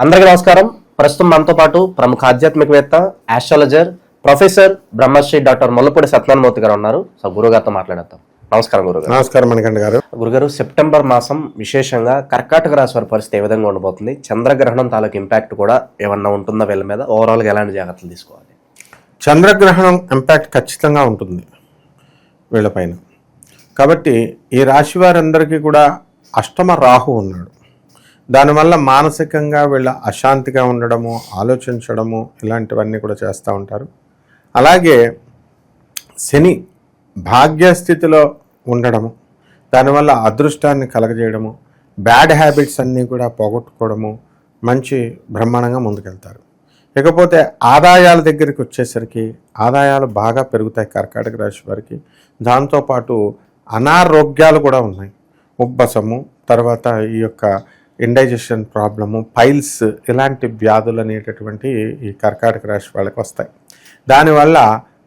అందరికీ నమస్కారం. ప్రస్తుతం మనతో పాటు ప్రముఖ ఆధ్యాత్మికవేత్త, astrologer, professor Brahmashri doctor Mullapudi Satyanarayanamurthy గారు ఉన్నారు. సో గురుగారితో మాట్లాడతాం. నమస్కారం గురుగారు. నమస్కారం మణికంఠ గారు. గురుగారు, సెప్టెంబర్ మాసం విశేషంగా కర్కాటక రాశి వారి పరిస్థితి ఏ విధంగా ఉండబోతుంది? చంద్రగ్రహణం తాలూకు ఇంపాక్ట్ కూడా ఏమన్నా ఉంటుందా వీళ్ళ మీద? ఓవరాల్గా ఎలాంటి జాగ్రత్తలు తీసుకోవాలి? చంద్రగ్రహణం ఇంపాక్ట్ ఖచ్చితంగా ఉంటుంది వీళ్ళపైన. కాబట్టి ఈ రాశి వారందరికీ కూడా అష్టమ రాహు ఉన్నాడు. దానివల్ల మానసికంగా వీళ్ళ అశాంతిగా ఉండడము, ఆలోచించడము ఇలాంటివన్నీ కూడా చేస్తూ ఉంటారు. అలాగే శని భాగ్యస్థితిలో ఉండడము, దానివల్ల అదృష్టాన్ని కలగజేయడము, బ్యాడ్ హ్యాబిట్స్ అన్నీ కూడా పోగొట్టుకోవడము, మంచి బ్రహ్మాండంగా ముందుకెళ్తారు. ఇకపోతే ఆదాయాల దగ్గరికి వచ్చేసరికి ఆదాయాలు బాగా పెరుగుతాయి కర్కాటక రాశి వారికి. దాంతోపాటు అనారోగ్యాలు కూడా ఉన్నాయి. ఉబ్బసము, తర్వాత ఈ యొక్క ఇండైజెషన్ ప్రాబ్లము, పైల్స్ ఇలాంటి వ్యాధులు అనేటటువంటి ఈ కర్కాటక రాశి వాళ్ళకి వస్తాయి. దానివల్ల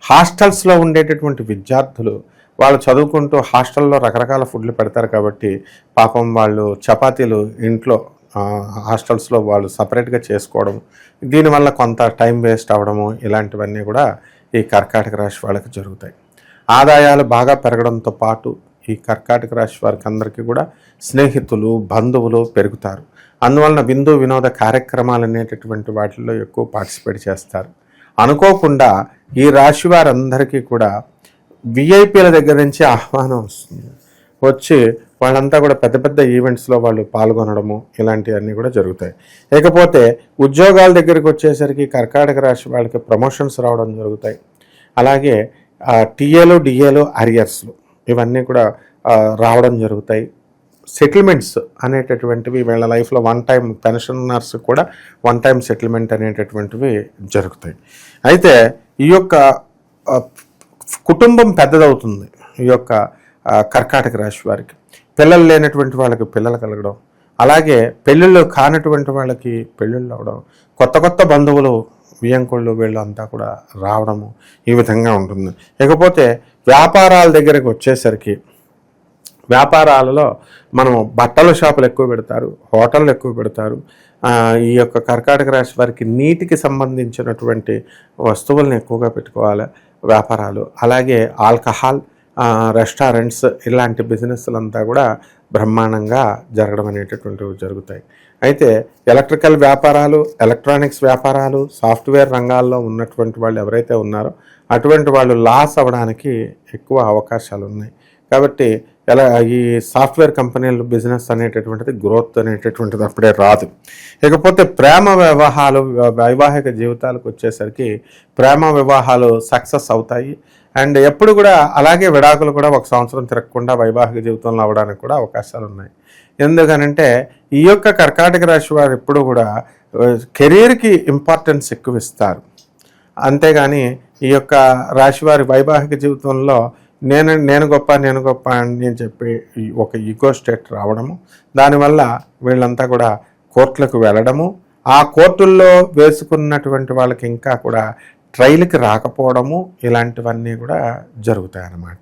హాస్టల్స్లో ఉండేటటువంటి విద్యార్థులు వాళ్ళు చదువుకుంటూ హాస్టల్లో రకరకాల ఫుడ్లు పెడతారు కాబట్టి పాపం వాళ్ళు చపాతీలు ఇంట్లో హాస్టల్స్లో వాళ్ళు సపరేట్గా చేసుకోవడం, దీనివల్ల కొంత టైం వేస్ట్ అవ్వడము ఇలాంటివన్నీ కూడా ఈ కర్కాటక రాశి వాళ్ళకి జరుగుతాయి. ఆదాయాలు బాగా పెరగడంతో పాటు ఈ కర్కాటక రాశి వారికి అందరికీ కూడా స్నేహితులు, బంధువులు పెరుగుతారు. అందువలన విందు వినోద కార్యక్రమాలు అనేటటువంటి వాటిల్లో ఎక్కువ పార్టిసిపేట్ చేస్తారు. అనుకోకుండా ఈ రాశి వారందరికీ కూడా విఐపీల దగ్గర నుంచి ఆహ్వానం వస్తుంది. వచ్చి వాళ్ళంతా కూడా పెద్ద పెద్ద ఈవెంట్స్లో వాళ్ళు పాల్గొనడము ఇలాంటివన్నీ కూడా జరుగుతాయి. ఇకపోతే ఉద్యోగాల దగ్గరికి వచ్చేసరికి కర్కాటక రాశి వాళ్ళకి ప్రమోషన్స్ రావడం జరుగుతాయి. అలాగే టీఏలు, డిఏలు, అరియర్స్లు ఇవన్నీ కూడా రావడం జరుగుతాయి. సెటిల్మెంట్స్ అనేటటువంటివి వీళ్ళ లైఫ్లో వన్ టైం పెన్షనర్స్ కూడా వన్ టైం సెటిల్మెంట్ అనేటటువంటివి జరుగుతాయి. అయితే ఈ యొక్క కుటుంబం పెద్దదవుతుంది. ఈ యొక్క కర్కాటక రాశి వారికి పిల్లలు లేనటువంటి వాళ్ళకి పిల్లలు కలగడం, అలాగే పెళ్ళిళ్ళు కానటువంటి వాళ్ళకి పెళ్ళిళ్ళు అవడం, కొత్త కొత్త బంధువులు, వియంకుళ్ళు వీళ్ళు అంతా కూడా రావడము ఈ విధంగా ఉంటుంది. ఇకపోతే వ్యాపారాల దగ్గరకు వచ్చేసరికి వ్యాపారాలలో మనము బట్టల షాపులు ఎక్కువ పెడతారు, హోటళ్ళు ఎక్కువ పెడతారు. ఈ యొక్క కర్కాటక రాశి వారికి నీటికి సంబంధించినటువంటి వస్తువులను ఎక్కువగా పెట్టుకోవాలి వ్యాపారాలు. అలాగే ఆల్కహాల్, రెస్టారెంట్స్ ఇలాంటి బిజినెస్లంతా కూడా బ్రహ్మాండంగా జరగడం అనేటటువంటివి జరుగుతాయి. అయితే ఎలక్ట్రికల్ వ్యాపారాలు, ఎలక్ట్రానిక్స్ వ్యాపారాలు, సాఫ్ట్వేర్ రంగాల్లో ఉన్నటువంటి వాళ్ళు ఎవరైతే ఉన్నారో అటువంటి వాళ్ళు లాస్ అవ్వడానికి ఎక్కువ అవకాశాలు ఉన్నాయి. కాబట్టి ఈ సాఫ్ట్వేర్ కంపెనీలు బిజినెస్ అనేటటువంటిది గ్రోత్ అనేటటువంటిది అప్పుడే రాదు. ఇకపోతే ప్రేమ వివాహాలు, వైవాహిక జీవితాలకు వచ్చేసరికి ప్రేమ వివాహాలు సక్సెస్ అవుతాయి. అండ్ ఎప్పుడు కూడా అలాగే విడాకులు కూడా 1 సంవత్సరం తిరగకుండా వైవాహిక జీవితంలో అవ్వడానికి కూడా అవకాశాలు ఉన్నాయి. ఎందుకనంటే ఈ యొక్క కర్కాటక రాశి వారు ఎప్పుడు కూడా కెరీర్కి ఇంపార్టెన్స్ ఎక్కువ ఇస్తారు. అంతేగాని ఈ యొక్క రాశివారి వైవాహిక జీవితంలో నేను గొప్ప అని చెప్పి ఒక ఈగో స్టేట్ రావడము, దానివల్ల వీళ్ళంతా కూడా కోర్టులకు వెళ్ళడము, ఆ కోర్టుల్లో వేసుకున్నటువంటి వాళ్ళకి ఇంకా కూడా ట్రైల్కి రాకపోవడము ఇలాంటివన్నీ కూడా జరుగుతాయి అన్నమాట.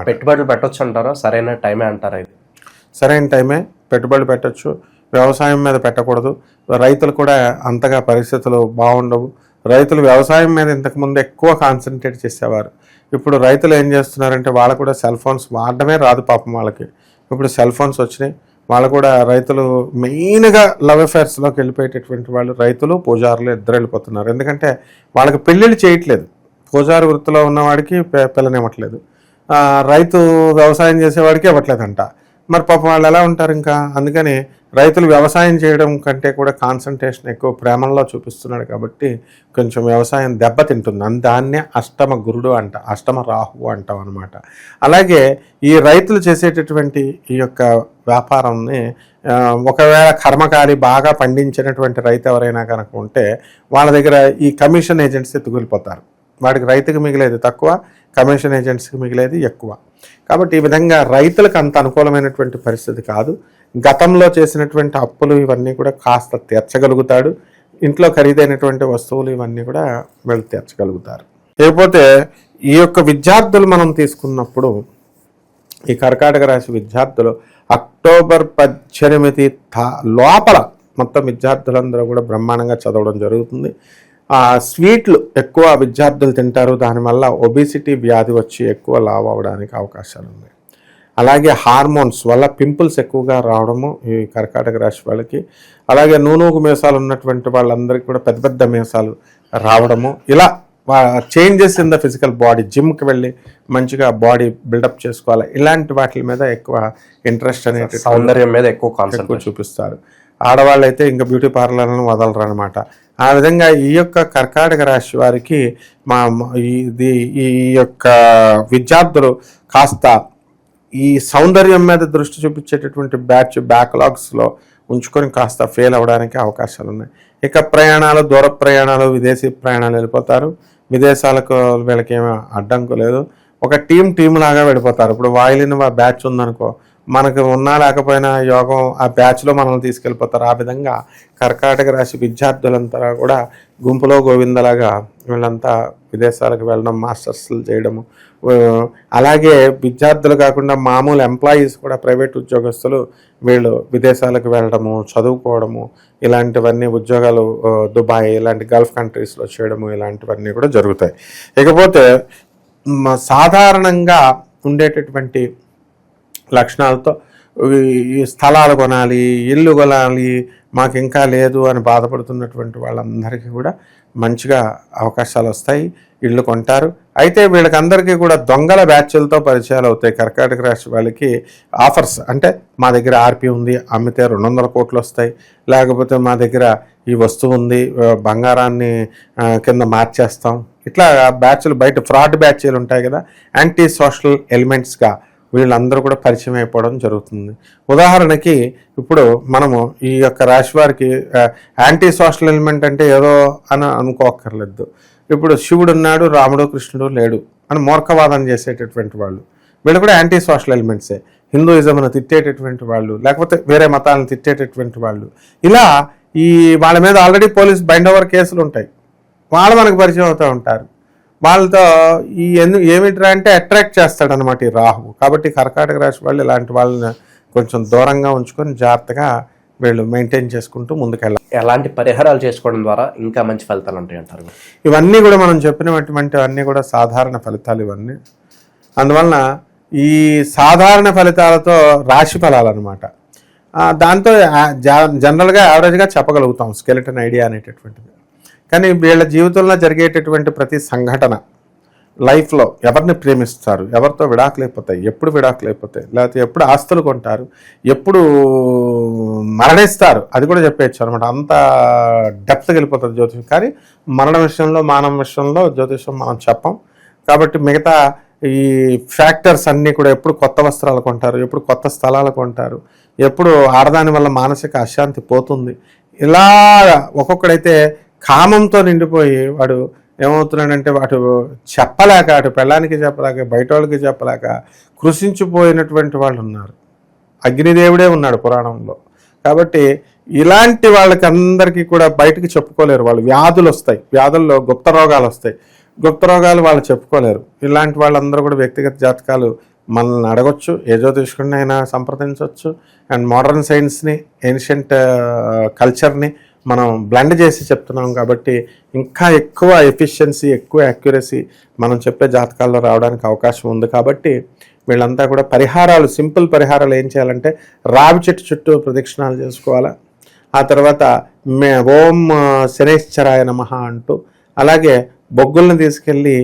పెట్టుబడులు పెట్టొచ్చు అంటారా? సరైన టైమే అంటారా? ఇది సరైన టైమే. పెట్టుబడులు పెట్టచ్చు, వ్యవసాయం మీద పెట్టకూడదు. రైతులు కూడా అంతగా పరిస్థితులు బాగుండవు. రైతులు వ్యవసాయం మీద ఇంతకుముందు ఎక్కువ కాన్సన్ట్రేట్ చేసేవారు. ఇప్పుడు రైతులు ఏం చేస్తున్నారంటే వాళ్ళు కూడా సెల్ ఫోన్స్ వాడడమే రాదు పాపం వాళ్ళకి. ఇప్పుడు సెల్ ఫోన్స్ వచ్చినాయి. వాళ్ళు కూడా రైతులు మెయిన్గా లవ్ అఫేర్స్లోకి వెళ్ళిపోయేటటువంటి వాళ్ళు రైతులు, పూజారులు ఇద్దరు వెళ్ళిపోతున్నారు. ఎందుకంటే వాళ్ళకి పెళ్ళిళ్ళు చేయట్లేదు. పూజారి వృత్తిలో ఉన్నవాడికి పిల్లనివ్వట్లేదు, రైతు వ్యవసాయం చేసేవాడికి ఇవ్వట్లేదంట. మరి పాపం వాళ్ళు ఎలా ఉంటారు ఇంకా? అందుకని రైతులు వ్యవసాయం చేయడం కంటే కూడా కాన్సన్ట్రేషన్ ఎక్కువ ప్రేమల్లో చూపిస్తున్నాడు కాబట్టి కొంచెం వ్యవసాయం దెబ్బతింటుంది. దాన్నే అష్టమ గురుడు అష్టమ రాహువు అంటాం అనమాట. అలాగే ఈ రైతులు చేసేటటువంటి ఈ యొక్క వ్యాపారాన్ని ఒకవేళ కర్మకాలి బాగా పండించినటువంటి రైతు ఎవరైనా కనుక ఉంటే వాళ్ళ దగ్గర ఈ కమిషన్ ఏజెంట్స్ ఎత్తుకెళ్ళిపోతారు. వాడికి రైతుకి మిగిలేది తక్కువ, కమిషన్ ఏజెంట్స్కి మిగిలేది ఎక్కువ. కాబట్టి ఈ విధంగా రైతులకు అంత అనుకూలమైనటువంటి పరిస్థితి కాదు. గతంలో చేసినటువంటి అప్పులు ఇవన్నీ కూడా కాస్త తీర్చగలుగుతాడు. ఇంట్లో ఖరీదైనటువంటి వస్తువులు ఇవన్నీ కూడా వీళ్ళు తీర్చగలుగుతారు. లేకపోతే ఈ యొక్క విద్యార్థులు మనం తీసుకున్నప్పుడు ఈ కర్కాటక రాశి విద్యార్థులు అక్టోబర్ 18 లోపల మొత్తం విద్యార్థులందరూ కూడా బ్రహ్మాండంగా చదవడం జరుగుతుంది. స్వీట్లు ఎక్కువ విద్యార్థులు తింటారు, దానివల్ల ఒబిసిటీ వ్యాధి వచ్చి ఎక్కువ లావు అవడానికి అవకాశాలు ఉన్నాయి. అలాగే హార్మోన్స్ వల్ల పింపుల్స్ ఎక్కువగా రావడము ఈ కర్కాటక రాశి వాళ్ళకి. అలాగే నూనూగు మీసాలు ఉన్నటువంటి వాళ్ళందరికీ కూడా పెద్ద పెద్ద మీసాలు రావడము, ఇలా changes in the physical body, జిమ్కి వెళ్ళి మంచిగా బాడీ బిల్డప్ చేసుకోవాలి, ఇలాంటి వాటి మీద ఎక్కువ ఇంట్రెస్ట్ అనేది సౌందర్యం మీద ఎక్కువ చూపిస్తారు. ఆడవాళ్ళు అయితే ఇంకా బ్యూటీ పార్లర్లను వదలరు అనమాట. ఆ విధంగా ఈ యొక్క కర్కాటక రాశి వారికి ఈ యొక్క విద్యార్థులు కాస్త ఈ సౌందర్యం మీద దృష్టి చూపించేటటువంటి బ్యాక్లాగ్స్లో ఉంచుకొని కాస్త ఫెయిల్ అవ్వడానికి అవకాశాలు ఉన్నాయి. ఇక ప్రయాణాలు, దూర ప్రయాణాలు, విదేశీ ప్రయాణాలు వెళ్ళిపోతారు. విదేశాలకు వీళ్ళకి ఏమీ అడ్డంకు లేదు. ఒక టీం లాగా వెళ్ళిపోతారు. ఇప్పుడు వాయిలిన్ బ్యాచ్ ఉందనుకో, మనకు ఉన్నా లేకపోయినా యోగం ఆ బ్యాచ్లో మనల్ని తీసుకెళ్ళిపోతారు. ఆ విధంగా కర్కాటక రాశి విద్యార్థులంతా కూడా గుంపులో గోవిందలాగా వీళ్ళంతా విదేశాలకు వెళ్ళడం, మాస్టర్స్లు చేయడము. అలాగే విద్యార్థులు కాకుండా మామూలు ఎంప్లాయీస్ కూడా, ప్రైవేట్ ఉద్యోగస్తులు వీళ్ళు విదేశాలకు వెళ్ళడము, చదువుకోవడము, ఇలాంటివన్నీ ఉద్యోగాలు దుబాయ్ ఇలాంటి గల్ఫ్ కంట్రీస్లో చేయడము, ఇలాంటివన్నీ కూడా జరుగుతాయి. ఇకపోతే సాధారణంగా ఉండేటటువంటి లక్షణాలతో ఈ స్థలాలు కొనాలి, ఇల్లు కొనాలి, మాకు ఇంకా లేదు అని బాధపడుతున్నటువంటి వాళ్ళందరికీ కూడా మంచిగా అవకాశాలు వస్తాయి, ఇళ్ళు కొంటారు. అయితే వీళ్ళకందరికీ కూడా దొంగల బ్యాచ్లతో పరిచయాలు అవుతాయి. కర్కాటక రాశి వాళ్ళకి ఆఫర్స్ అంటే మా దగ్గర ఆర్పి ఉంది, అమ్మితే 200 కోట్లు వస్తాయి, లేకపోతే మా దగ్గర ఈ వస్తువు ఉంది, బంగారాన్ని కింద మార్చేస్తాం, ఇట్లా బ్యాచ్లు బయట ఫ్రాడ్ బ్యాచ్లు ఉంటాయి కదా, యాంటీ సోషల్ ఎలిమెంట్స్గా వీళ్ళందరూ కూడా పరిచయం అయిపోవడం జరుగుతుంది. ఉదాహరణకి ఇప్పుడు మనము ఈ యొక్క రాశి వారికి యాంటీ సోషల్ ఎలిమెంట్ అంటే ఏదో అని అనుకోక్కర్లేదు. ఇప్పుడు శివుడు ఉన్నాడు, రాముడు కృష్ణుడు లేడు అని మూర్ఖవాదం చేసేటటువంటి వాళ్ళు, వీళ్ళు కూడా యాంటీ సోషల్ ఎలిమెంట్సే. హిందూయిజంను తిట్టేటటువంటి వాళ్ళు, లేకపోతే వేరే మతాలను తిట్టేటటువంటి వాళ్ళు, ఇలా ఈ వాళ్ళ మీద ఆల్రెడీ పోలీస్ బైండ్ ఓవర్ కేసులు ఉంటాయి. వాళ్ళు మనకు పరిచయం అవుతూ ఉంటారు. వాళ్ళతో ఈ ఏమిట్రా అంటే అట్రాక్ట్ చేస్తాడనమాట ఈ రాహువు. కాబట్టి కర్కాటక రాశి వాళ్ళు ఇలాంటి వాళ్ళని కొంచెం దూరంగా ఉంచుకొని జాగ్రత్తగా వీళ్ళు మెయింటైన్ చేసుకుంటూ ముందుకెళ్ళాలి. ఎలాంటి పరిహారాలు చేసుకోవడం ద్వారా ఇంకా మంచి ఫలితాలు ఉంటాయి అంటారు? ఇవన్నీ కూడా మనం చెప్పినటువంటి అన్నీ కూడా సాధారణ ఫలితాలు ఇవన్నీ. అందువలన ఈ సాధారణ ఫలితాలతో రాశి ఫలాలు అనమాట, దాంతో జనరల్గా యావరేజ్గా చెప్పగలుగుతాం స్కెలిటన్ ఐడియా అనేటటువంటిది. కానీ వీళ్ళ జీవితంలో జరిగేటటువంటి ప్రతి సంఘటన, లైఫ్లో ఎవరిని ప్రేమిస్తారు, ఎవరితో విడాకులైపోతాయి, ఎప్పుడు విడాకులైపోతాయి, లేకపోతే ఎప్పుడు ఆస్తులు కొంటారు, ఎప్పుడు మరణిస్తారు, అది కూడా చెప్పేయచ్చు అనమాట. అంత డెప్త్కి వెళ్ళిపోతుంది జ్యోతిషం. కానీ మరణం విషయంలో, మానవ విషయంలో జ్యోతిషం మనం చెప్పం. కాబట్టి మిగతా ఈ ఫ్యాక్టర్స్ అన్నీ కూడా, ఎప్పుడు కొత్త వస్త్రాలు కొంటారు, ఎప్పుడు కొత్త స్థలాలు కొంటారు, ఎప్పుడు ఆడదాని వల్ల మానసిక అశాంతి పోతుంది, ఇలా ఒక్కొక్కడైతే కామంతో నిండిపోయి వాడు ఏమవుతున్నాడంటే వాడు చెప్పలేక, అటు పెళ్ళానికి చెప్పలేక, బయట వాళ్ళకి చెప్పలేక కృషించిపోయినటువంటి వాళ్ళు ఉన్నారు. అగ్నిదేవుడే ఉన్నాడు పురాణంలో. కాబట్టి ఇలాంటి వాళ్ళకి అందరికీ కూడా బయటికి చెప్పుకోలేరు. వాళ్ళు వ్యాధులు వస్తాయి, వ్యాధుల్లో గుప్త రోగాలు వస్తాయి, గుప్త రోగాలు వాళ్ళు చెప్పుకోలేరు. ఇలాంటి వాళ్ళందరూ కూడా వ్యక్తిగత జాతకాలు మనల్ని అడగొచ్చు, ఏ జ్యోతిష్కుడిని అయినా సంప్రదించవచ్చు. అండ్ మోడర్న్ సైన్స్ని, ఏన్షియంట్ కల్చర్ని మనం బ్లెండ్ చేసి చెప్తున్నాం కాబట్టి ఇంకా ఎక్కువ ఎఫిషియన్సీ, ఎక్కువ యాక్యురసీ మనం చెప్పే జాతకాల్లో రావడానికి అవకాశం ఉంది. కాబట్టి వీళ్ళంతా కూడా పరిహారాలు, సింపుల్ పరిహారాలు ఏం చేయాలంటే రావి చెట్టు చుట్టూ ప్రదక్షిణాలు చేసుకోవాలా. ఆ తర్వాత ఓం శనైశ్చరాయ నమః అంటూ, అలాగే బొగ్గులను తీసుకెళ్ళి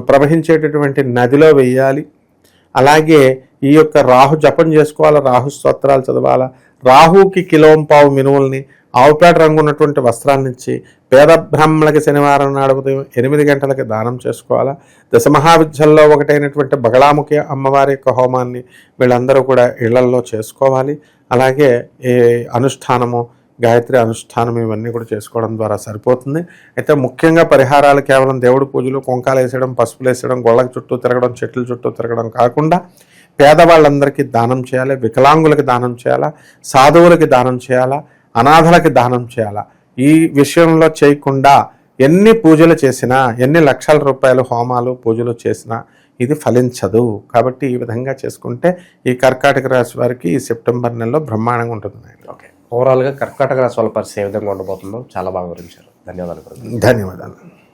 ప్రవహించేటటువంటి నదిలో వెయ్యాలి. అలాగే ఈ యొక్క రాహు జపం చేసుకోవాలా, రాహు స్తోత్రాలు చదవాలా. రాహుకి కిలోంపావు మినువుల్ని, ఆవుపేట రంగు ఉన్నటువంటి వస్త్రాన్నిచ్చి పేద బ్రాహ్మణులకి శనివారం నాడు ఉదయం 8 గంటలకి దానం చేసుకోవాలా. దశమహావిద్యల్లో ఒకటైనటువంటి బగళాముఖి అమ్మవారి యొక్క హోమాన్ని వీళ్ళందరూ కూడా ఇళ్లల్లో చేసుకోవాలి. అలాగే ఈ అనుష్ఠానము, గాయత్రి అనుష్ఠానం, ఇవన్నీ కూడా చేసుకోవడం ద్వారా సరిపోతుంది. అయితే ముఖ్యంగా పరిహారాలు కేవలం దేవుడి పూజలు, కుంకాలు వేసేయడం, పసుపులు వేసేయడం, గొళ్ళకి చుట్టూ తిరగడం, చెట్ల చుట్టూ తిరగడం కాకుండా పేదవాళ్ళందరికీ దానం చేయాలి, వికలాంగులకి దానం చేయాలా, సాధువులకి దానం చేయాలా, అనాథలకి దానం చేయాలా. ఈ విషయంలో చేయకుండా ఎన్ని పూజలు చేసినా, ఎన్ని లక్షల రూపాయలు హోమాలు పూజలు చేసినా ఇది ఫలించదు. కాబట్టి ఈ విధంగా చేసుకుంటే ఈ కర్కాటక రాశి వారికి ఈ సెప్టెంబర్ నెలలో బ్రహ్మాండంగా ఉంటుంది. ఓకే. ఓవరాల్గా కర్కాటక రాశి వాళ్ళ పరిస్థితి ఏ విధంగా ఉండబోతుందో చాలా బాగా వివరించారు. ధన్యవాదాలు గురుగారు. ధన్యవాదాలు.